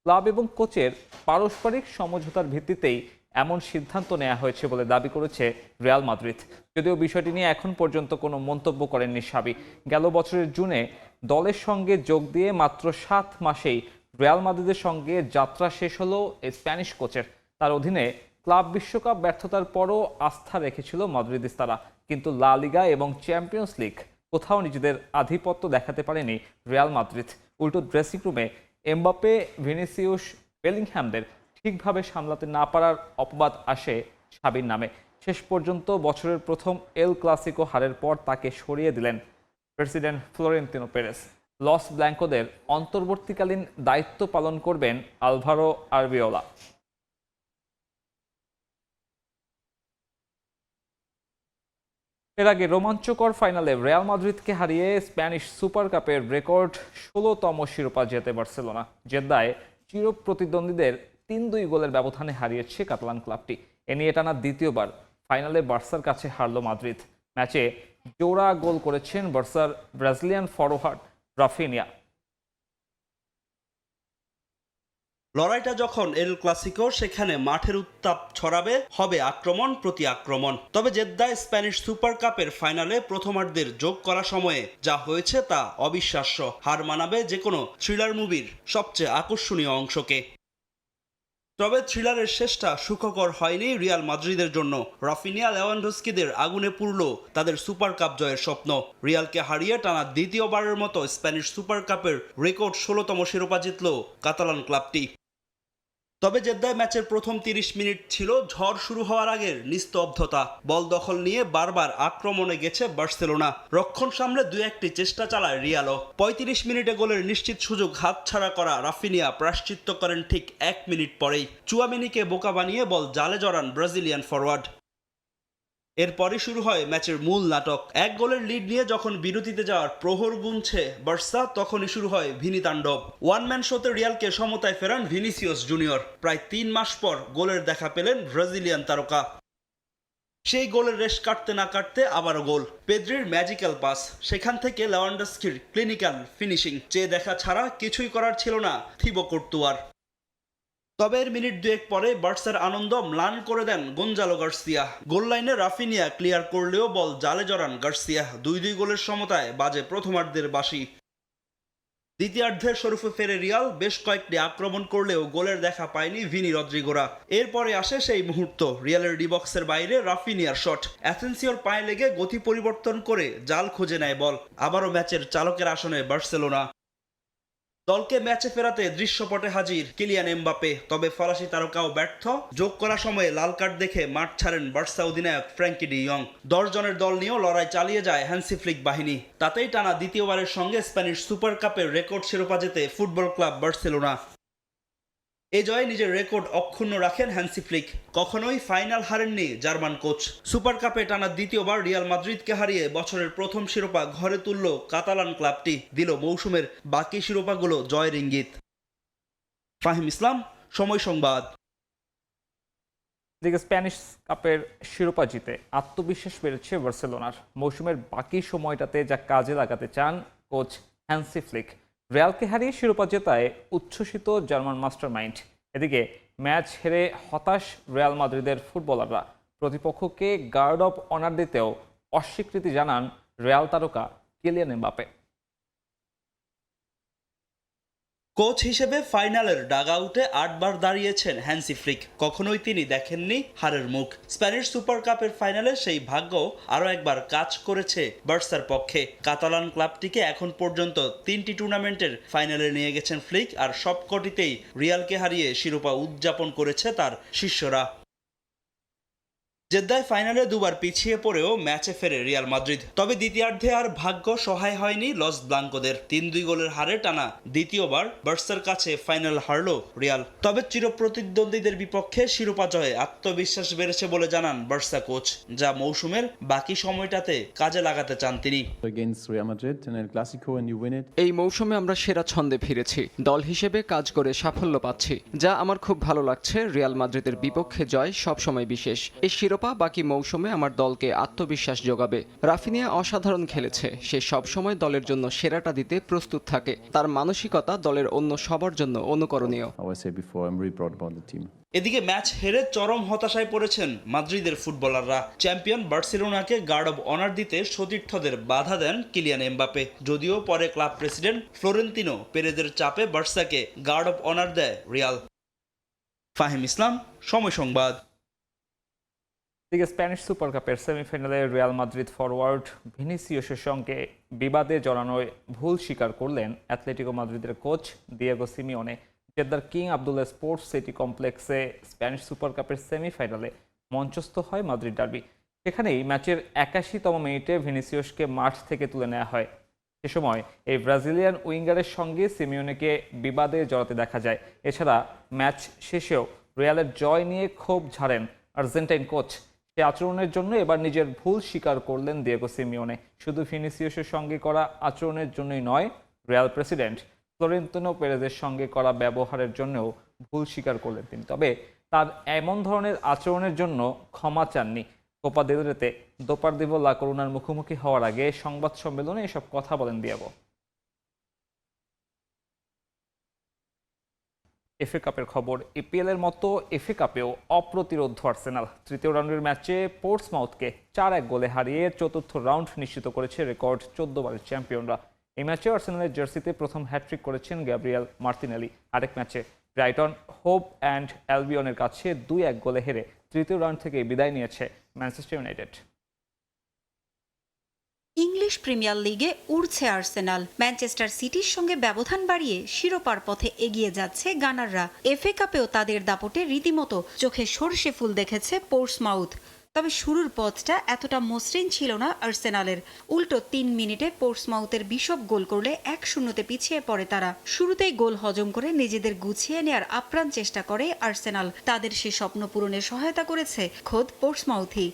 ক্লাব এবং কোচের পারস্পরিক সমঝোতার ভিত্তিতেই এমন সিদ্ধান্ত নেওয়া হয়েছে বলে দাবি করেছে রিয়াল মাদ্রিদ। যদিও বিষয়টি নিয়ে এখন পর্যন্ত কোনো মন্তব্য করেননি শাবি। গেল বছরের জুনে দলের সঙ্গে যোগ দিয়ে মাত্র 7 মাসেই রিয়াল মাদ্রিদের সঙ্গে যাত্রা শেষ হলো স্প্যানিশ কোচের। তার অধীনে ক্লাব বিশ্বকাপ ব্যর্থতার পরও আস্থা রেখেছিল মাদ্রিদিস্তারা, কিন্তু লা লিগা এবং চ্যাম্পিয়ন্স লিগ কোথাও নিজেদের আধিপত্য দেখাতে পারেনি রিয়াল মাদ্রিদ। উল্টো ড্রেসিং রুমে এমবাপ্পে, ভিনিসিয়াস, বেলিংহ্যামদের ঠিকভাবে সামলাতে না পারার অপবাদ আসে শাবির নামে। শেষ পর্যন্ত বছরের প্রথম এল ক্লাসিকো হারের পর তাকে সরিয়ে দিলেন প্রেসিডেন্ট ফ্লোরেন্তিনো পেরেস। লস ব্ল্যাঙ্কোদের অন্তর্বর্তীকালীন দায়িত্ব পালন করবেন আলভারো আরবিওলা। এর আগে রোমাঞ্চকর ফাইনালে রিয়াল মাদ্রিদকে হারিয়ে স্প্যানিশ সুপার কাপের রেকর্ড 16তম শিরোপা জেতে বার্সেলোনা। জেদ্দায় চিরপ্রতিদ্বন্দ্বীদের 3-2 গোলের ব্যবধানে হারিয়েছে কাতালান ক্লাবটি। এ নিয়ে টানা দ্বিতীয়বার ফাইনালে বার্সার কাছে হারল মাদ্রিদ। ম্যাচে জোড়া গোল করেছেন বার্সার ব্রাজিলিয়ান ফরোয়ার্ড রাফিনিয়া। লড়াইটা যখন এল ক্লাসিকো, সেখানে মাঠের উত্তাপ ছড়াবে, হবে আক্রমণ প্রতি আক্রমণ। তবে জেদ্দায় স্প্যানিশ সুপার কাপের ফাইনালে প্রথমার্ধের যোগ করা সময়ে যা হয়েছে তা অবিশ্বাস্য। হার মানাবে যে কোনো থ্রিলার মুভির সবচেয়ে আকর্ষণীয় অংশকে। তবে থ্রিলারের শেষটা সুখকর হয়নি রিয়াল মাদ্রিদের জন্য। রাফিনিয়া, লেভানডস্কিদের আগুনে পুড়ল তাদের সুপার কাপ জয়ের স্বপ্ন। রিয়ালকে হারিয়ে টানা দ্বিতীয়বারের মতো স্প্যানিশ সুপার কাপের রেকর্ড 16তম শিরোপা জিতল কাতালান ক্লাবটি। তবে জেদ্দায় ম্যাচের প্রথম 30 মিনিট ছিল ঝড় শুরু হওয়ার আগের নিস্তব্ধতা। বল দখল নিয়ে বারবার আক্রমণে গেছে বার্সেলোনা। রক্ষণ সামলে 2-1টি চেষ্টা চালায় রিয়ালও। 35 মিনিটে গোলের নিশ্চিত সুযোগ হাতছাড়া করা রাফিনিয়া প্রায়শ্চিত্ত করেন ঠিক 1 মিনিট পরেই। চুয়ামেনিকে বোকা বানিয়ে বল জালে জড়ান ব্রাজিলিয়ান ফরওয়ার্ড। এরপরই শুরু হয় ম্যাচের মূল নাটক। 1 গোলের লিড নিয়ে যখন বিরতিতে যাওয়ার প্রহর গুনছে বার্সা, তখনই শুরু হয় ভিনি তাণ্ডব। ওয়ান ম্যান শোতে রিয়ালকে সমতায় ফেরান ভিনিসিয়াস জুনিয়র। প্রায় 3 মাস পর গোলের দেখা পেলেন ব্রাজিলিয়ান তারকা। সেই গোলের রেশ কাটতে না কাটতে আবারও গোল। পেদ্রির ম্যাজিক্যাল পাস, সেখান থেকে লেভানডস্কির ক্লিনিক্যাল ফিনিশিং, চেয়ে দেখা ছাড়া কিছুই করার ছিল না থিবো কুর্তুয়ার। তবে এর মিনিট দুয়েক পরে বার্সার আনন্দ ম্লান করে দেন গঞ্জালো গার্সিয়া। গোল লাইনে রাফিনিয়া ক্লিয়ার করলেও বল জালে জড়ান গার্সিয়া। 2-2 গোলের সমতায় বাজে প্রথমার্ধের বাঁশি। দ্বিতীয়ার্ধে শরীফে ফেরে রিয়াল, বেশ কয়েকটি আক্রমণ করলেও গোলের দেখা পায়নি ভিনি রদ্রিগোরা। এরপরে আসে সেই মুহূর্ত, রিয়ালের ডি বক্সের বাইরে রাফিনিয়ার শট, অ্যাসেন্সিওর পায়ে লেগে গতি পরিবর্তন করে জাল খুঁজে নেয় বল। আবারও ম্যাচের চালকের আসনে বার্সেলোনা। দলকে ম্যাচে ফেরাতে দৃশ্যপটে হাজির কিলিয়ান এমবাপে, তবে ফরাসি তারকাও ব্যর্থ। যোগ করা সময়ে লাল কার্ড দেখে মাঠ ছাড়েন বার্সা অধিনায়ক ফ্র্যাঙ্কি ডি ইয়ং। 10 জনের দল নিয়েও লড়াই চালিয়ে যায় হ্যান্সি ফ্লিক বাহিনী। তাতেই টানা দ্বিতীয়বারের সঙ্গে স্প্যানিশ সুপার কাপের রেকর্ড শিরোপা জেতে ফুটবল ক্লাব বার্সেলোনা। এ জয়ে নিজের রেকর্ড অক্ষুণ্ণ রাখেন হ্যান্সি ফ্লিক। কখনোই ফাইনাল হারেননি জার্মান কোচ। সুপার কাপে টানা দ্বিতীয়বার রিয়াল মাদ্রিদকে হারিয়ে বছরের প্রথম শিরোপা ঘরে তুলল কাতালান ক্লাবটি, দিল মৌসুমের বাকি শিরোপাগুলো জয়ের ইঙ্গিত। ফাহিম ইসলাম, সময় সংবাদ। এদিকে স্প্যানিশ কাপের শিরোপা জিতে আত্মবিশ্বাস বেড়েছে বার্সেলোনার। মৌসুমের বাকি সময়টাতে যা কাজে লাগাতে চান কোচ হ্যান্সি ফ্লিক। রিয়ালকে হারিয়ে শিরোপা জেতায় উচ্ছ্বসিত জার্মান মাস্টারমাইন্ড। এদিকে ম্যাচ হেরে হতাশ রিয়াল মাদ্রিদের ফুটবলাররা। প্রতিপক্ষকে গার্ড অফ অনার দিতেও অস্বীকৃতি জানান রিয়াল তারকা কিলিয়ান এমবাপে। কোচ হিসেবে ফাইনালের ডাগআউটে 8 বার দাঁড়িয়েছেন হ্যান্সি ফ্লিক। কখনোই তিনি দেখেননি হারের মুখ। স্প্যানিশ সুপার কাপের ফাইনালে সেই ভাগ্য আরও একবার কাজ করেছে বার্সার পক্ষে। কাতালান ক্লাবটিকে এখন পর্যন্ত 3টি টুর্নামেন্টের ফাইনালে নিয়ে গেছেন ফ্লিক, আর সবকটিতেই রিয়ালকে হারিয়ে শিরোপা উদযাপন করেছে তার শিষ্যরা। জেদ্দায় ফাইনালে 2 বার পিছিয়ে পড়েও ম্যাচে ফেরে রিয়াল মাদ্রিদ। তবে দ্বিতীয়ার্ধে আর ভাগ্য সহায় হয়নি লস ব্লাঙ্কোদের। 3-2 গোলের হারে টানা দ্বিতীয়বার বার্সার কাছে ফাইনাল হারল রিয়াল। তবে চিরপ্রতিদ্বন্দ্বীদের বিপক্ষে শিরোপা জয়ে আত্মবিশ্বাস বেড়েছে বলে জানান বার্সা কোচ, যা মৌসুমের বাকি সময়টাতে কাজে লাগাতে চান তিনি। এই মৌসুমে আমরা সেরা ছন্দে ফিরেছি, দল হিসেবে কাজ করে সাফল্য পাচ্ছি, যা আমার খুব ভালো লাগছে। রিয়াল মাদ্রিদের বিপক্ষে জয় সবসময় বিশেষ। এই শিরোপা বাকি মৌসুমে আমার দলকে আত্মবিশ্বাস যোগাবে। রাফিনিয়া অসাধারণ খেলেছে, সে সবসময় দলের জন্য সেরাটা দিতে প্রস্তুত থাকে। তার মানসিকতা দলের অন্য সবার জন্য অনুকরণীয়। এদিকে ম্যাচ হেরে চরম হতাশায় পড়েছেন মাদ্রিদের ফুটবলাররা। চ্যাম্পিয়ন বার্সেলোনাকে গার্ড অব অনার দিতে সতীর্থদের বাধা দেন কিলিয়ান এমবাপে। যদিও পরে ক্লাব প্রেসিডেন্ট ফ্লোরেন্তিনো পেরেজের চাপে বার্সাকে গার্ড অব অনার দেয় রিয়াল। ফাহিম ইসলাম, সময় সংবাদ। এদিকে স্প্যানিশ সুপার কাপের সেমিফাইনালে রিয়াল মাদ্রিদ ফরওয়ার্ড ভিনিসিয়াসের সঙ্গে বিবাদে জড়ানোয় ভুল স্বীকার করলেন অ্যাথলেটিকো মাদ্রিদের কোচ দিয়েগো সিমিওনে। জেদ্দার কিং আবদুল্লাহ স্পোর্টস সিটি কমপ্লেক্সে স্প্যানিশ সুপার কাপের সেমিফাইনালে মঞ্চস্থ হয় মাদ্রিদ ডার্বি। সেখানেই ম্যাচের 81তম মিনিটে ভিনিসিয়াসকে মাঠ থেকে তুলে নেওয়া হয়। সে সময় এই ব্রাজিলিয়ান উইঙ্গারের সঙ্গে সিমিওনেকে বিবাদে জড়াতে দেখা যায়। এছাড়া ম্যাচ শেষেও রিয়ালের জয় নিয়ে ক্ষোভ ঝাড়েন আর্জেন্টাইন কোচ। সে আচরণের জন্য এবার নিজের ভুল স্বীকার করলেন দিয়েগো সিমিওনে। শুধু ভিনিসিয়াসের সঙ্গে করা আচরণের জন্যই নয়, রিয়াল প্রেসিডেন্ট ফ্লোরেন্তিনো পেরেজের সঙ্গে করা ব্যবহারের জন্যও ভুল স্বীকার করলেন তিনি। তবে তার এমন ধরনের আচরণের জন্য ক্ষমা চাননি। কোপা দেল রেতে দোপারদিভো লা করুনার মুখোমুখি হওয়ার আগে সংবাদ সম্মেলনে এসব কথা বলেন দিয়েগো। এফএ কাপের খবর। ইপিএল এর মতো এফএ কাপেও অপ্রতিরোধ আর্সেনাল। তৃতীয় রাউন্ডের ম্যাচে পোর্টসমাউথকে 4-1 গোলে হারিয়ে চতুর্থ রাউন্ড নিশ্চিত করেছে রেকর্ড 14 বারের চ্যাম্পিয়নরা। এই ম্যাচে আর্সেনালের জার্সিতে প্রথম হ্যাট্রিক করেছেন গ্যাব্রিয়েল মার্তিনেলি। আরেক ম্যাচে ব্রাইটন হোপ অ্যান্ড অ্যালবিয়নের কাছে 2-1 গোলে হেরে তৃতীয় রাউন্ড থেকে বিদায় নিয়েছে ম্যানচেস্টার ইউনাইটেড। ইংলিশ প্রিমিয়ার লিগে উড়ছে আর্সেনাল। ম্যানচেস্টার সিটির সঙ্গে ব্যবধান বাড়িয়ে শিরোপার পথে এগিয়ে যাচ্ছে গানাররা। এফএ কাপেও তাদের দাপটে রীতিমতো চোখে সরষে ফুল দেখেছে পোর্টসমাউথ। তবে শুরুর পথটা এতটা মসৃণ ছিল না আর্সেনালের। উল্টো 3 মিনিটে পোর্টসমাউথের বিশপ গোল করলে 1-0 পিছিয়ে পড়ে তারা। শুরুতেই গোল হজম করে নিজেদের গুছিয়ে নেয়ার আপ্রাণ চেষ্টা করে আর্সেনাল। তাদের সে স্বপ্ন পূরণে সহায়তা করেছে খোদ পোর্টসমাউথই।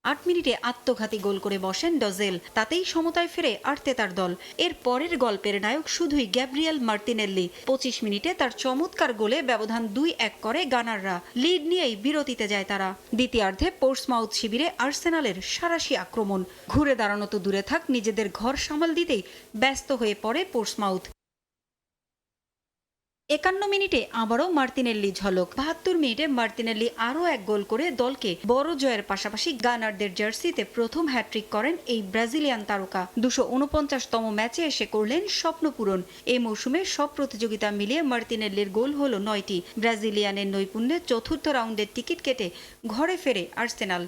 8 মিনিটে আত্মঘাতী গোল করে বসেন ডজেল, তাতেই সমতায় ফেরে আর্তেতার দল। এর পরের গল্পের নায়ক শুধুই গ্যাব্রিয়েল মার্তিনেল্লি। 25 মিনিটে তার চমৎকার গোলে ব্যবধান 2-1 করে গানাররা। লিড নিয়েই বিরতিতে যায় তারা। দ্বিতীয়ার্ধে পোর্টসমাউথ শিবিরে আর্সেনালের সাঁড়াশি আক্রমণ। ঘুরে দাঁড়ানো তো দূরে থাক, নিজেদের ঘর সামাল দিতেই ব্যস্ত হয়ে পড়ে পোর্টসমাউথ। 51 মিনিটে আবারও মার্তিনেল্লি ঝলক। 72 মিনিটে মার্তিনেল্লি আরও এক গোল করে দলকে বড় জয়ের পাশাপাশি গানারদের জার্সিতে প্রথম হ্যাট্রিক করেন এই ব্রাজিলিয়ান তারকা। 249তম ম্যাচে এসে করলেন স্বপ্নপূরণ। এই মৌসুমে সব প্রতিযোগিতা মিলিয়ে মার্তিনেল্লির গোল হলো 9টি। ব্রাজিলিয়ানের নৈপুণ্যে চতুর্থ রাউন্ডের টিকিট কেটে ঘরে ফেরে আর্সেনাল।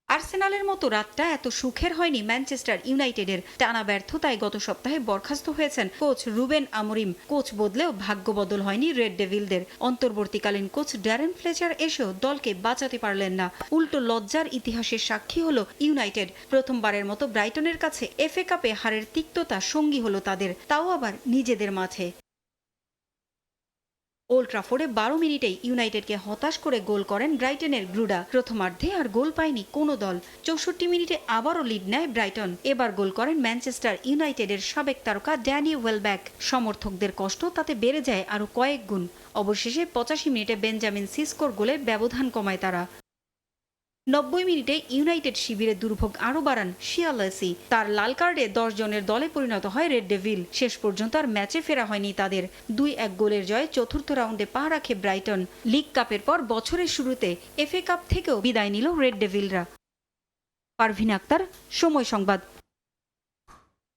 আর্সেনালের মতো রাতটা এত সুখের হয়নি ম্যানচেস্টার ইউনাইটেডের। টানা ব্যর্থতায় গত সপ্তাহে বরখাস্ত হয়েছেন কোচ রুবেন আমোরিম। কোচ বদলেও ভাগ্য বদল হয়নি রেড ডেভিলদের। অন্তর্বর্তীকালীন কোচ ড্যারেন ফ্লেচার এসেও দলকে বাঁচাতে পারলেন না। উল্টো লজ্জার ইতিহাসের সাক্ষী হলো ইউনাইটেড। প্রথমবারের মতো ব্রাইটনের কাছে এফএ কাপে হারের তিক্ততা সঙ্গী হলো তাদের, তাও আবার নিজেদের মাঠে। ওল্ড ট্রাফোর্ডে 12 মিনিটেই ইউনাইটেডকে হতাশ করে গোল করেন ব্রাইটনের গ্রুডা। প্রথমার্ধে আর গোল পায়নি কোনো দল। 64 মিনিটে আবারও লিড নেয় ব্রাইটন। এবার গোল করেন ম্যানচেস্টার ইউনাইটেডের সাবেক তারকা ড্যানি ওয়েলব্যাক। সমর্থকদের কষ্ট তাতে বেড়ে যায় আরও কয়েক গুণ। অবশেষে 85 মিনিটে বেঞ্জামিন সিসকোর গোলে ব্যবধান কমায় তারা। 90 মিনিটে ইউনাইটেড শিবিরে দুর্ভোগ আরও বাড়ান শিয়ালেসি। তার লাল কার্ডে 10 জনের দলে পরিণত হয় রেড ডেভিল। শেষ পর্যন্ত আর ম্যাচে ফেরা হয়নি তাদের। 2-1 গোলের জয়ে চতুর্থ রাউন্ডে পা রাখে ব্রাইটন। লিগ কাপের পর বছরের শুরুতে এফএ কাপ থেকেও বিদায় নিল রেড ডেভিলরা। পারভিন আক্তার, সময় সংবাদ।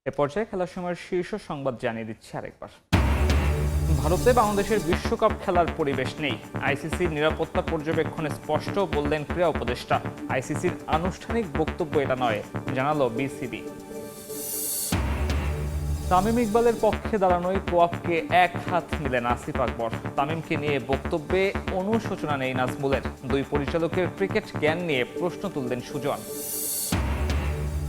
এ পর্যায়ে খেলার সময়ের শীর্ষ সংবাদ জানিয়ে দিচ্ছি আরেকবার। ভারতে বাংলাদেশের বিশ্বকাপ খেলার পরিবেশ নেই। আইসিসির নিরাপত্তা পর্যবেক্ষণে স্পষ্ট বললেন ক্রীড়া উপদেষ্টা। আইসিসির আনুষ্ঠানিক বক্তব্য এটা নয়, জানালো বিসিবি। তামিম ইকবালের পক্ষে দাঁড়ানোয় কোয়াবকে এক হাত নিলেন আসিফ আকবর। তামিমকে নিয়ে বক্তব্যে অনুশোচনা নেই নাজমুলের। দুই পরিচালকের ক্রিকেট জ্ঞান নিয়ে প্রশ্ন তুললেন সুজন।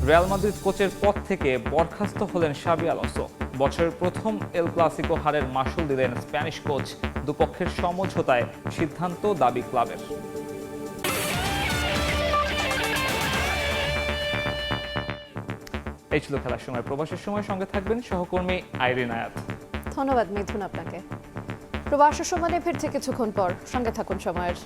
রিয়াল মাদ্রিদ কোচের পদ থেকে বরখাস্ত হলেন শাবি আলোনসো। বছরের প্রথম এল ক্লাসিকো হারের মাসুল দিলেন স্প্যানিশ কোচ। দুপক্ষের সমঝোতায় সিদ্ধান্ত দাবি ক্লাবের। এই ছিল খেলার সময়। প্রবাসের সময় সঙ্গে থাকবেন সহকর্মী আইরিন আয়াত। ধন্যবাদ মিথুন আপনাকে। প্রবাসের সময় ফিরছে কিছুক্ষণ পর, সঙ্গে থাকুন সময়ের।